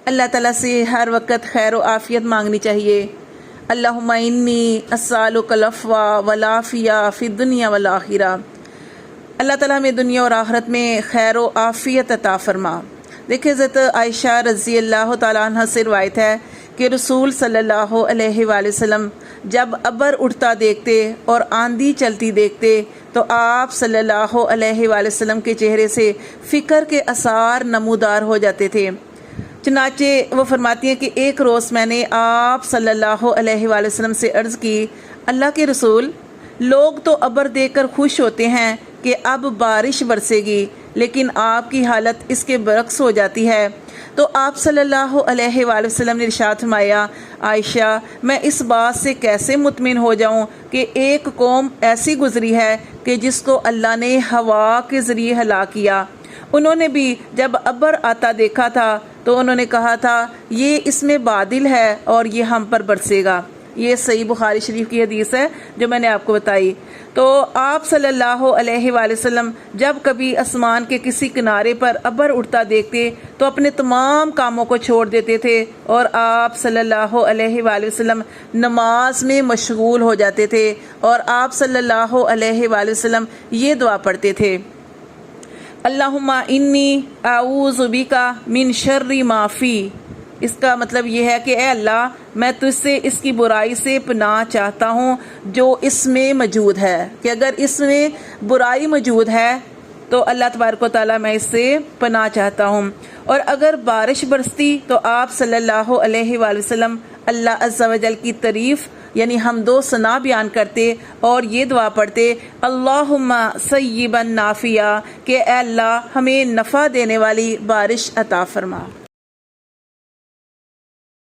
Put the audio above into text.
اللہ تعالیٰ سے ہر وقت خیر و عافیت مانگنی چاہیے۔ اللہم انی اسألک العفو والعافیہ فی الدنیا والآخرہ۔ اللہ تعالیٰ ہمیں دنیا اور آخرت میں خیر و عافیت عطا فرما۔ دیکھیں حضرت عائشہ رضی اللہ تعالیٰ عنہ سے روایت ہے کہ رسول صلی اللہ علیہ وآلہ وسلم جب ابر اٹھتا دیکھتے اور آندھی چلتی دیکھتے تو آپ صلی اللہ علیہ وآلہ وسلم کے چہرے سے فکر کے آثار نمودار ہو جاتے تھے۔ چنانچہ وہ فرماتی ہیں کہ ایک روز میں نے آپ صلی اللہ علیہ وآلہ وسلم سے عرض کی، اللہ کے رسول، لوگ تو ابر دیکھ کر خوش ہوتے ہیں کہ اب بارش برسے گی، لیکن آپ کی حالت اس کے برعکس ہو جاتی ہے۔ تو آپ صلی اللہ علیہ وآلہ وسلم نے ارشاد فرمایا، عائشہ، میں اس بات سے کیسے مطمئن ہو جاؤں کہ ایک قوم ایسی گزری ہے کہ جس کو اللہ نے ہوا کے ذریعے ہلاک کیا۔ انہوں نے بھی جب ابر آتا دیکھا تھا تو انہوں نے کہا تھا یہ اس میں بادل ہے اور یہ ہم پر برسے گا۔ یہ صحیح بخاری شریف کی حدیث ہے جو میں نے آپ کو بتائی۔ تو آپ صلی اللہ علیہ وآلہ وسلم جب کبھی آسمان کے کسی کنارے پر ابر اٹھتا دیکھتے تو اپنے تمام کاموں کو چھوڑ دیتے تھے اور آپ صلی اللہ علیہ وآلہ وسلم نماز میں مشغول ہو جاتے تھے، اور آپ صلی اللہ علیہ وآلہ وسلم یہ دعا پڑھتے تھے، اللہم انی اعوذ بک من شر ما فی۔ اس کا مطلب یہ ہے کہ اے اللہ، میں تجھ سے اس کی برائی سے پناہ چاہتا ہوں جو اس میں موجود ہے، کہ اگر اس میں برائی موجود ہے تو اللہ تبارک و تعالیٰ میں اس سے پناہ چاہتا ہوں۔ اور اگر بارش برستی تو آپ صلی اللہ علیہ وآلہ وسلم اللہ عز و جل کی تعریف یعنی حمد و ثنا بیان کرتے اور یہ دعا پڑھتے، اللہم سیبا نافعا، کہ اے اللہ ہمیں نفع دینے والی بارش عطا فرما۔